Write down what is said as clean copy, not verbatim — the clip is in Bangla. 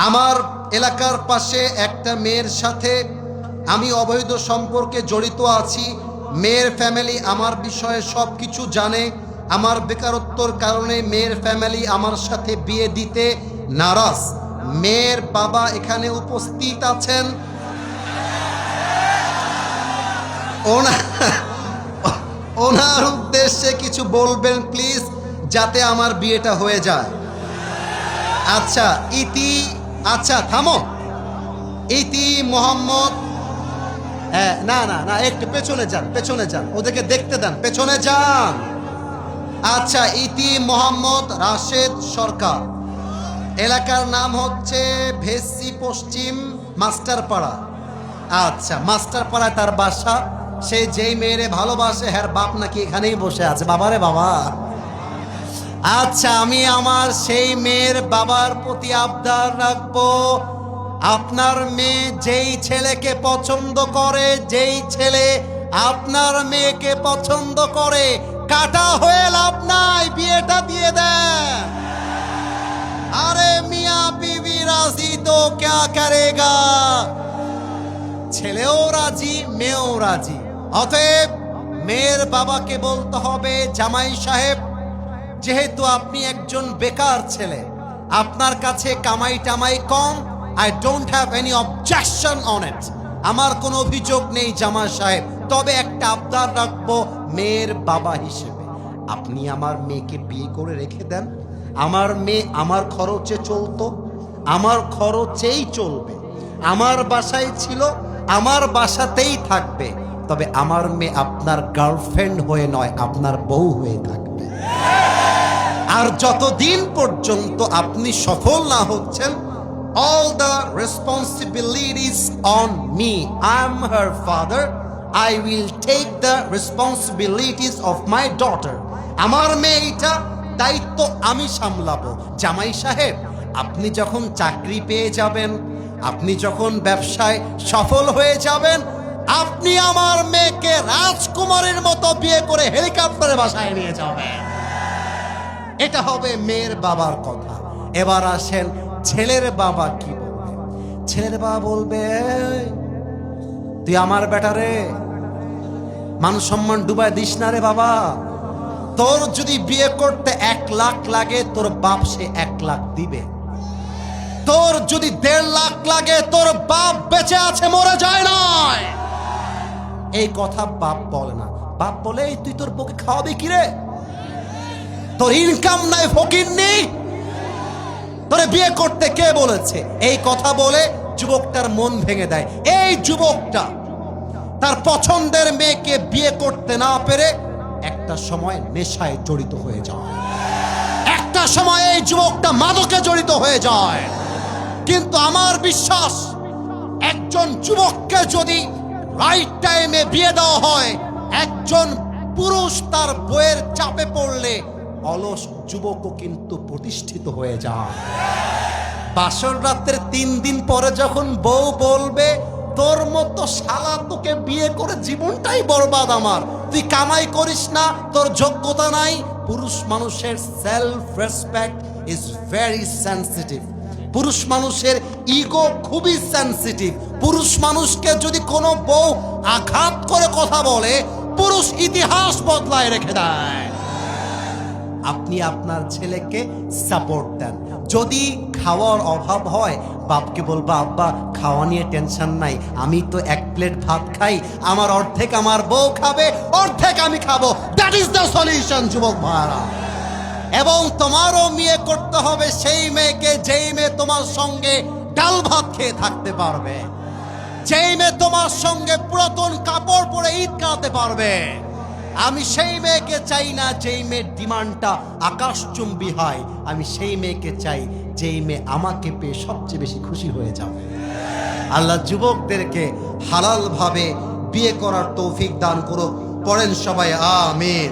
আমার এলাকার পাশে একটা মেয়ের সাথে আমি অবৈধ সম্পর্কে জড়িত আছি। মেয়ের ফ্যামিলি আমার বিষয়ে সব কিছু জানে। আমার বেকারত্বর কারণে মেয়ের ফ্যামিলি আমার সাথে বিয়ে দিতে নারাজ। মেয়ের বাবা এখানে উপস্থিত আছেন। ওনার উদ্দেশ্যে কিছু বলবেন প্লিজ, যাতে আমার বিয়েটা হয়ে যায়। আচ্ছা আচ্ছা থামো। ইতি মোহাম্মদ, না না না, একটু পেছনে যান, ওদেরকে দেখতে দেন, পেছনে যান। আচ্ছা, ইতি মোহাম্মদ রাশেদ সরকার, এলাকার নাম হচ্ছে ভেসি পশ্চিম মাস্টারপাড়া। আচ্ছা, মাস্টারপাড়ায় তার বাসা। সে যেই মেয়েরে ভালোবাসে, হ্যার বাপ নাকি এখানেই বসে আছে। বাবারে বাবা। আচ্ছা, আমি আমার সেই মেয়ের বাবার প্রতি আবদার রাখবো, আপনার মেয়ে যেই ছেলেকে পছন্দ করে, যেই ছেলে আপনার মেয়েকে পছন্দ করে, কাটা হয়ে লাভ নাই, বিয়েটা দিয়ে দেন। আরে মিয়া বিবি রাজি তো ক্যা করেগা। ছেলেও রাজি, মেয়েও রাজি। অতএব মেয়ের বাবাকে বলতে হবে, জামাই সাহেব, যেহেতু আপনি একজন বেকার ছেলে, আপনার কাছে কামাই টামাই কম, I don't have any objection on it. আমার কোনো অভিযোগ নেই জামাই সাহেব, তবে একটা আবদার রাখবো মেয়ের বাবা হিসেবে, আপনি আমার মেয়েকে বিয়ে করে রেখে দেন। আমার মেয়ে আমার খরচে চলতো, আমার খরচেই চলবে, আমার বাসায় ছিল, আমার বাসাতেই থাকবে, তবে আমার মেয়ে আপনার গার্লফ্রেন্ড হয়ে নয়, আপনার বউ হয়ে থাকবে। আর যতদিন পর্যন্ত আপনি সফল না হচ্ছেন, all the responsibilities on me. I'm her father. I will take the responsibilities of my daughter. আমার মেয়েটা দায়িত্ব আমি সামলাবো। জামাই সাহেব, আপনি যখন চাকরি পেয়ে যাবেন, আপনি যখন ব্যবসায় সফল হয়ে যাবেন, আপনি আমার মেয়েকে রাজকুমারের মতো বিয়ে করে হেলিকপ্টারে বাসায় নিয়ে যাবেন। এটা হবে মেয়ের বাবার কথা। এবার আসেন ছেলের বাবা কি বলবে। ছেলের বাবা বলবে, তুই আমার বেটারে মান সম্মান ডুবায় দিস না রে বাবা। তোর যদি বিয়ে করতে 1 লাখ লাগে, তোর বাপ সে 1 লাখ দিবে। তোর যদি 1.5 লাখ লাগে, তোর বাপ বেঁচে আছে, মরে যায় না। এই কথা বাপ বলে না। বাপ বলে, তুই তোর বউকে খাওয়াবি কি রে? তোর ইনকাম নাই, ফকির নেই, তোরে বিয়ে করতে কে বলেছে? এই কথা বলে যুবকটার মন ভেঙে দেয়। এই যুবকটা তার পছন্দের মেয়েকে বিয়ে করতে না পেরে একটা সময় নেশায় জড়িত হয়ে যায়, একটা সময় এই যুবকটা মাদকে জড়িত হয়ে যায়। কিন্তু আমার বিশ্বাস, একজন যুবককে যদি রাইট টাইমে বিয়ে দেওয়া হয়, একজন পুরুষ তার বউয়ের চাপে পড়লে অলস যুবকও কিন্তু প্রতিষ্ঠিত হয়ে যায়। বাসর রাতের 3 দিন পরে যখন বউ বলবে, তোর মতো শালা তোকে বিয়ে করে জীবনটাই বরবাদ আমার, তুই কামাই করিস না, তোর যোগ্যতা নাই। পুরুষ মানুষের self respect is very sensitive. পুরুষ মানুষের ইগো খুবই সেনসিটিভ। পুরুষ মানুষকে যদি কোনো বউ আঘাত করে কথা বলে, পুরুষ ইতিহাস বদলায় রেখে দেয়। আপনি আপনার ছেলেকে সাপোর্ট দেন। যদি খাওয়ার অভাব হয়, বাপকে বলবা, আব্বা খাওয়া নিয়ে টেনশন নাই, আমি তো 1 প্লেট ভাত খাই, আমার অর্ধেক আমার বউ খাবে, অর্ধেক আমি খাবো। দ্যাট ইজ দ্য সলিউশন যুবক ভাইরা। এবং তোমারও বিয়ে করতে হবে সেই মেয়েকে, যেই মেয়ে তোমার সঙ্গে ডাল ভাত খেয়ে থাকতে পারবে, যেই মেয়ে তোমার সঙ্গে পুরাতন কাপড় পরে ঈদ কাটাতে পারবে। আমি সেই মেয়েকে চাই না যেই মেয়ের ডিমান্ডটা আকাশচুম্বী হয়। আমি সেই মেয়েকে চাই যেই মেয়ে আমাকে পেয়ে সবচেয়ে বেশি খুশি হয়ে যাবে। আল্লাহ যুবকদেরকে হালাল ভাবে বিয়ে করার তৌফিক দান করুক। পড়েন সবাই আমিন।